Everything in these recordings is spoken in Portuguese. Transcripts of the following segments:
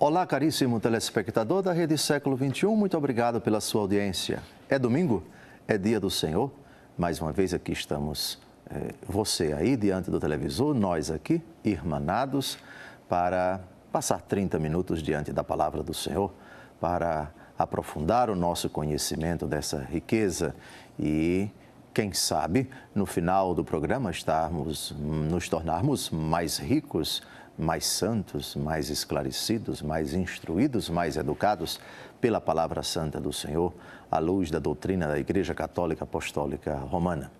Olá, caríssimo telespectador da Rede Século XXI, muito obrigado pela sua audiência. É domingo, é dia do Senhor, mais uma vez aqui estamos, você aí diante do televisor, nós aqui, irmanados, para passar 30 minutos diante da palavra do Senhor, para aprofundar o nosso conhecimento dessa riqueza e, quem sabe, no final do programa nos tornarmos mais ricos, mais santos, mais esclarecidos, mais instruídos, mais educados pela palavra santa do Senhor, à luz da doutrina da Igreja Católica Apostólica Romana.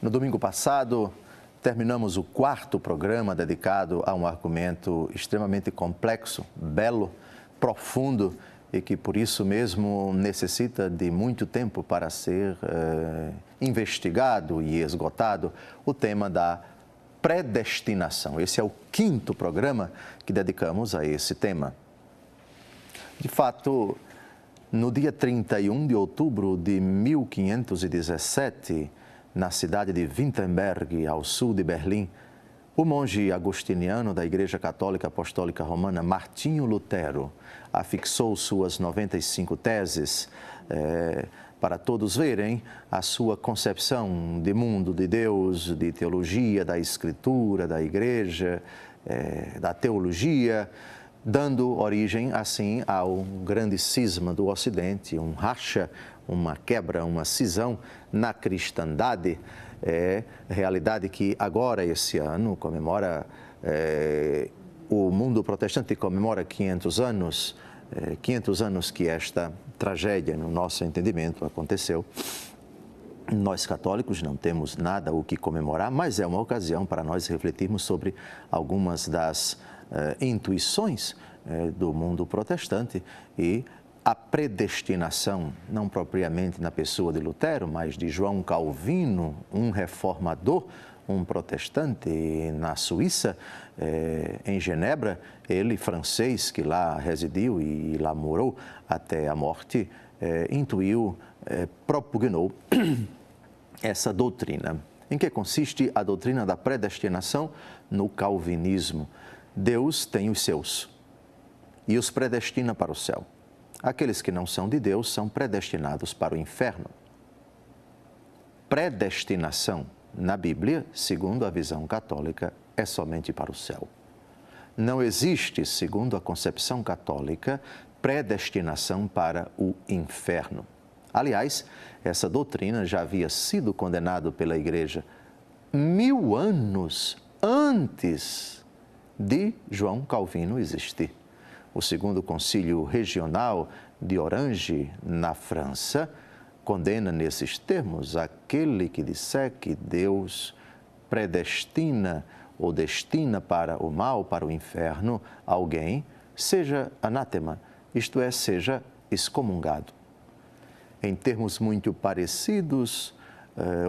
No domingo passado, terminamos o 4º programa dedicado a um argumento extremamente complexo, belo, profundo e que por isso mesmo necessita de muito tempo para ser investigado e esgotado, o tema da predestinação. Esse é o 5º programa que dedicamos a esse tema. De fato, no dia 31 de outubro de 1517, na cidade de Wittenberg, ao sul de Berlim, o monge agostiniano da Igreja Católica Apostólica Romana, Martinho Lutero, afixou suas 95 teses para todos verem a sua concepção de mundo, de Deus, de teologia, da Escritura, da Igreja, da teologia, dando origem, assim, ao grande cisma do Ocidente, um racha, uma quebra, uma cisão na cristandade, realidade que agora, esse ano, comemora, o mundo protestante comemora 500 anos, 500 anos que esta tragédia, no nosso entendimento, aconteceu. Nós católicos não temos nada o que comemorar, mas é uma ocasião para nós refletirmos sobre algumas das intuições do mundo protestante e a predestinação, não propriamente na pessoa de Lutero, mas de João Calvino, um reformador, um protestante na Suíça, em Genebra, ele, francês, que lá residiu e lá morou até a morte, intuiu, propugnou essa doutrina. Em que consiste a doutrina da predestinação? No calvinismo. Deus tem os seus e os predestina para o céu. Aqueles que não são de Deus são predestinados para o inferno. Predestinação, na Bíblia, segundo a visão católica, é somente para o céu. Não existe, segundo a concepção católica, predestinação para o inferno. Aliás, essa doutrina já havia sido condenada pela Igreja 1000 anos antes de João Calvino existir. O segundo concílio regional de Orange, na França, condena nesses termos aquele que disser que Deus predestina ou destina para o mal, para o inferno, alguém, seja anátema, isto é, seja excomungado. Em termos muito parecidos,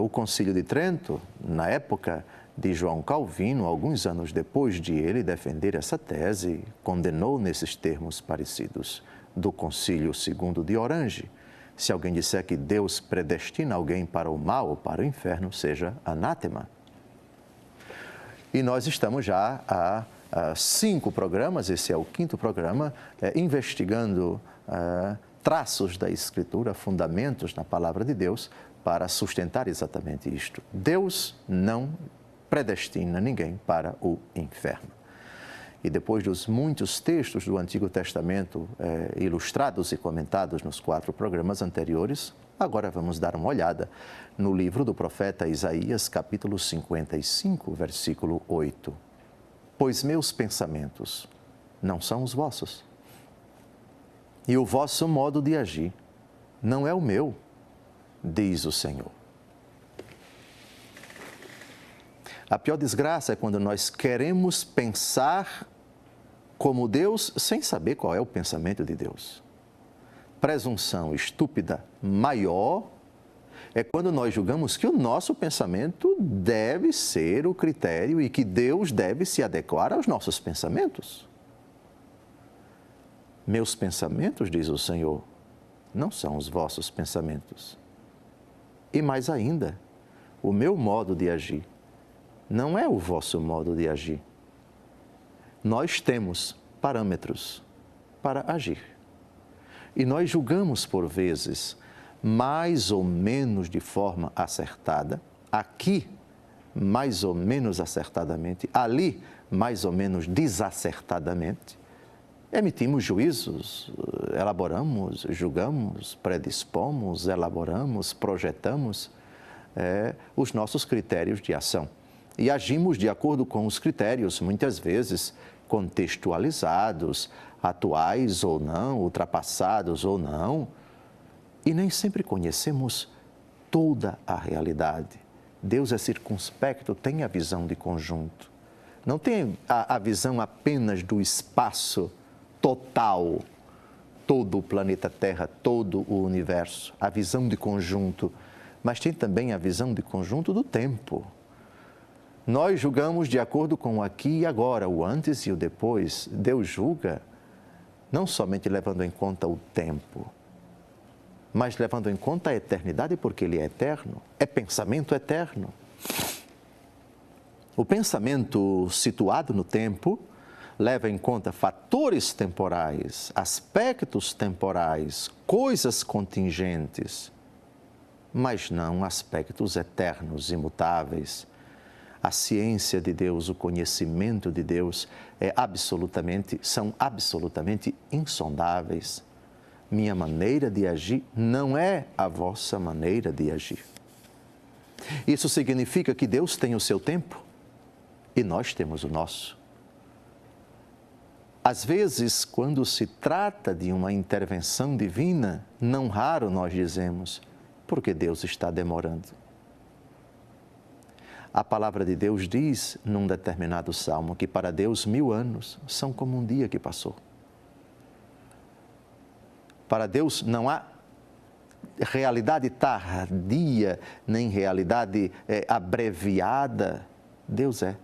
o Concílio de Trento, na época de João Calvino, alguns anos depois de ele defender essa tese, condenou nesses termos parecidos do Concílio II de Orange. Se alguém disser que Deus predestina alguém para o mal ou para o inferno, seja anátema. E nós estamos já há 5 programas, esse é o 5º programa, investigando traços da Escritura, fundamentos na Palavra de Deus, para sustentar exatamente isto. Deus não predestina ninguém para o inferno. E depois dos muitos textos do Antigo Testamento ilustrados e comentados nos 4 programas anteriores, agora vamos dar uma olhada no livro do profeta Isaías, capítulo 55, versículo 8. Pois meus pensamentos não são os vossos, e o vosso modo de agir não é o meu, diz o Senhor. A pior desgraça é quando nós queremos pensar como Deus sem saber qual é o pensamento de Deus. Presunção estúpida maior é quando nós julgamos que o nosso pensamento deve ser o critério e que Deus deve se adequar aos nossos pensamentos. Meus pensamentos, diz o Senhor, não são os vossos pensamentos. E mais ainda, o meu modo de agir não é o vosso modo de agir. Nós temos parâmetros para agir. E nós julgamos por vezes, mais ou menos de forma acertada, aqui mais ou menos acertadamente, ali mais ou menos desacertadamente, emitimos juízos, elaboramos, julgamos, predispomos, elaboramos, projetamos os nossos critérios de ação. E agimos de acordo com os critérios, muitas vezes contextualizados, atuais ou não, ultrapassados ou não, e nem sempre conhecemos toda a realidade. Deus é circunspecto, tem a visão de conjunto. Não tem a visão apenas do espaço total, todo o planeta Terra, todo o universo, a visão de conjunto, mas tem também a visão de conjunto do tempo. Nós julgamos de acordo com o aqui e agora, o antes e o depois. Deus julga não somente levando em conta o tempo, mas levando em conta a eternidade, porque Ele é eterno, é pensamento eterno. O pensamento situado no tempo leva em conta fatores temporais, aspectos temporais, coisas contingentes, mas não aspectos eternos, imutáveis. A ciência de Deus, o conhecimento de Deus são absolutamente insondáveis. Minha maneira de agir não é a vossa maneira de agir. Isso significa que Deus tem o seu tempo e nós temos o nosso. Às vezes, quando se trata de uma intervenção divina, não raro nós dizemos, porque Deus está demorando. A palavra de Deus diz, num determinado salmo, que para Deus 1000 anos são como um dia que passou. Para Deus não há realidade tardia, nem realidade abreviada. Deus é.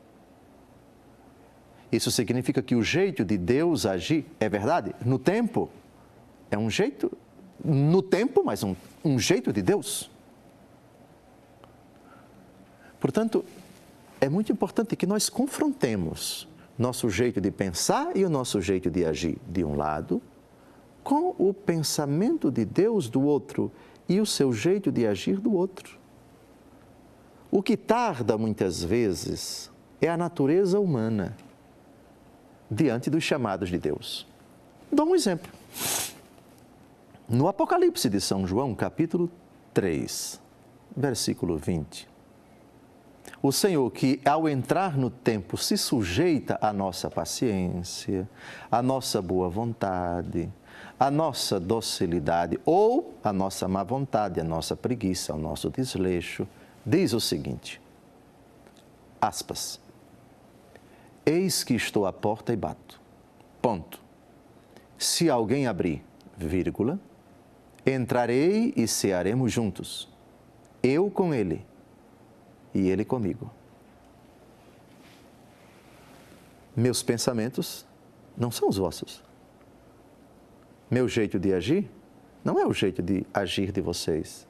Isso significa que o jeito de Deus agir, é verdade, no tempo, é um jeito, no tempo, mas um jeito de Deus. Portanto, é muito importante que nós confrontemos nosso jeito de pensar e o nosso jeito de agir, de um lado, com o pensamento de Deus do outro e o seu jeito de agir do outro. O que tarda muitas vezes é a natureza humana diante dos chamados de Deus. Dou um exemplo. No Apocalipse de São João, capítulo 3, versículo 20, o Senhor que, ao entrar no tempo, se sujeita à nossa paciência, à nossa boa vontade, à nossa docilidade ou à nossa má vontade, à nossa preguiça, ao nosso desleixo, diz o seguinte, aspas, eis que estou à porta e bato, ponto. Se alguém abrir, vírgula, entrarei e cearemos juntos, eu com ele e ele comigo. Meus pensamentos não são os vossos. Meu jeito de agir não é o jeito de agir de vocês.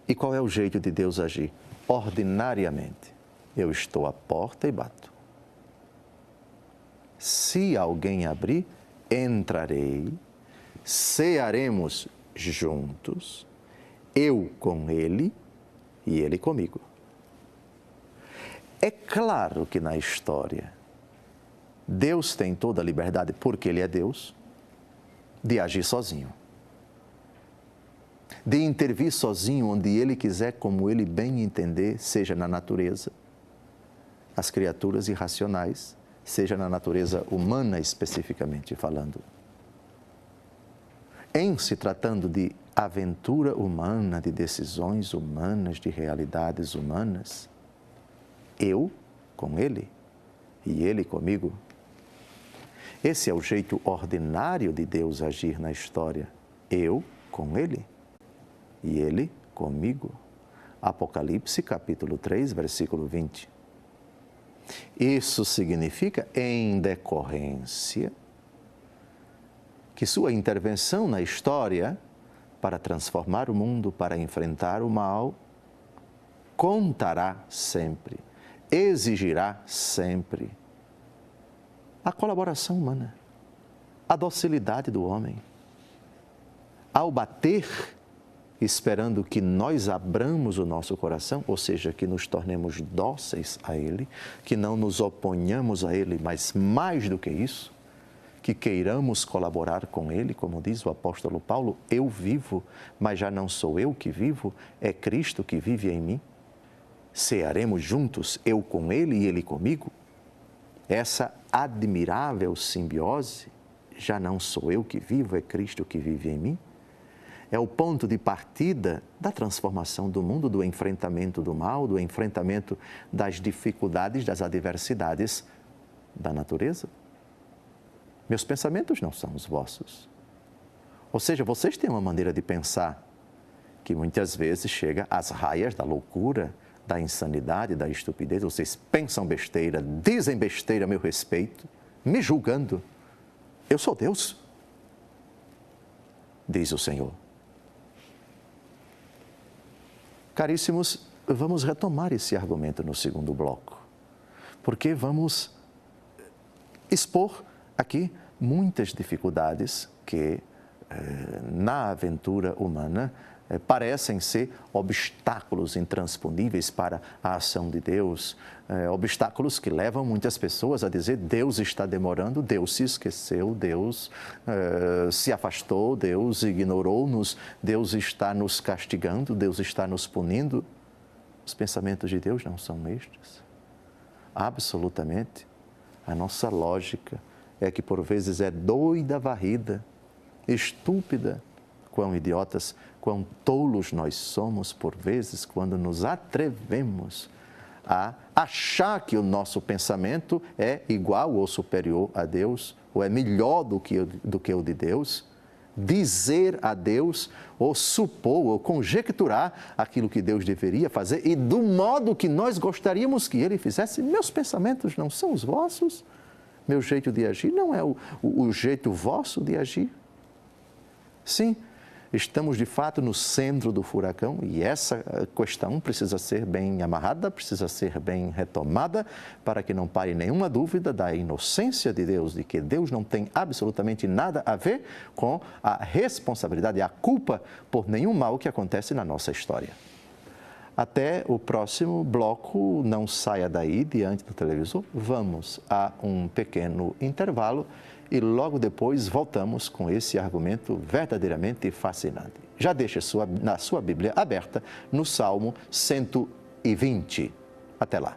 E qual é o jeito de Deus agir? Ordinariamente, eu estou à porta e bato. Se alguém abrir, entrarei, cearemos juntos, eu com ele e ele comigo. É claro que na história, Deus tem toda a liberdade, porque Ele é Deus, de agir sozinho. De intervir sozinho onde Ele quiser, como Ele bem entender, seja na natureza, as criaturas irracionais, seja na natureza humana especificamente falando. Em se tratando de aventura humana, de decisões humanas, de realidades humanas, eu com Ele e Ele comigo. Esse é o jeito ordinário de Deus agir na história. Eu com Ele e Ele comigo. Apocalipse capítulo 3, versículo 20. Isso significa, em decorrência, que sua intervenção na história para transformar o mundo, para enfrentar o mal, contará sempre, exigirá sempre a colaboração humana, a docilidade do homem. Ao bater, esperando que nós abramos o nosso coração, ou seja, que nos tornemos dóceis a Ele, que não nos oponhamos a Ele, mas mais do que isso, que queiramos colaborar com Ele, como diz o apóstolo Paulo, eu vivo, mas já não sou eu que vivo, é Cristo que vive em mim. Cearemos juntos, eu com Ele e Ele comigo. Essa admirável simbiose, já não sou eu que vivo, é Cristo que vive em mim, é o ponto de partida da transformação do mundo, do enfrentamento do mal, do enfrentamento das dificuldades, das adversidades da natureza. Meus pensamentos não são os vossos. Ou seja, vocês têm uma maneira de pensar que muitas vezes chega às raias da loucura, da insanidade, da estupidez. Vocês pensam besteira, dizem besteira a meu respeito, me julgando. Eu sou Deus, diz o Senhor. Caríssimos, vamos retomar esse argumento no segundo bloco, porque vamos expor aqui muitas dificuldades que na aventura humana parecem ser obstáculos intransponíveis para a ação de Deus, obstáculos que levam muitas pessoas a dizer: Deus está demorando, Deus se esqueceu, Deus se afastou, Deus ignorou-nos, Deus está nos castigando, Deus está nos punindo. Os pensamentos de Deus não são estes. Absolutamente. A nossa lógica é que por vezes é doida varrida, estúpida. Quão idiotas, quão tolos nós somos por vezes quando nos atrevemos a achar que o nosso pensamento é igual ou superior a Deus, ou é melhor do que o de Deus, dizer a Deus, ou supor, ou conjecturar aquilo que Deus deveria fazer e do modo que nós gostaríamos que Ele fizesse. Meus pensamentos não são os vossos, meu jeito de agir não é o jeito vosso de agir. Sim, estamos de fato no centro do furacão e essa questão precisa ser bem amarrada, precisa ser bem retomada para que não pare nenhuma dúvida da inocência de Deus, de que Deus não tem absolutamente nada a ver com a responsabilidade e a culpa por nenhum mal que acontece na nossa história. Até o próximo bloco, não saia daí diante do televisor, vamos a um pequeno intervalo e logo depois voltamos com esse argumento verdadeiramente fascinante. Já deixe na sua Bíblia aberta no Salmo 120. Até lá.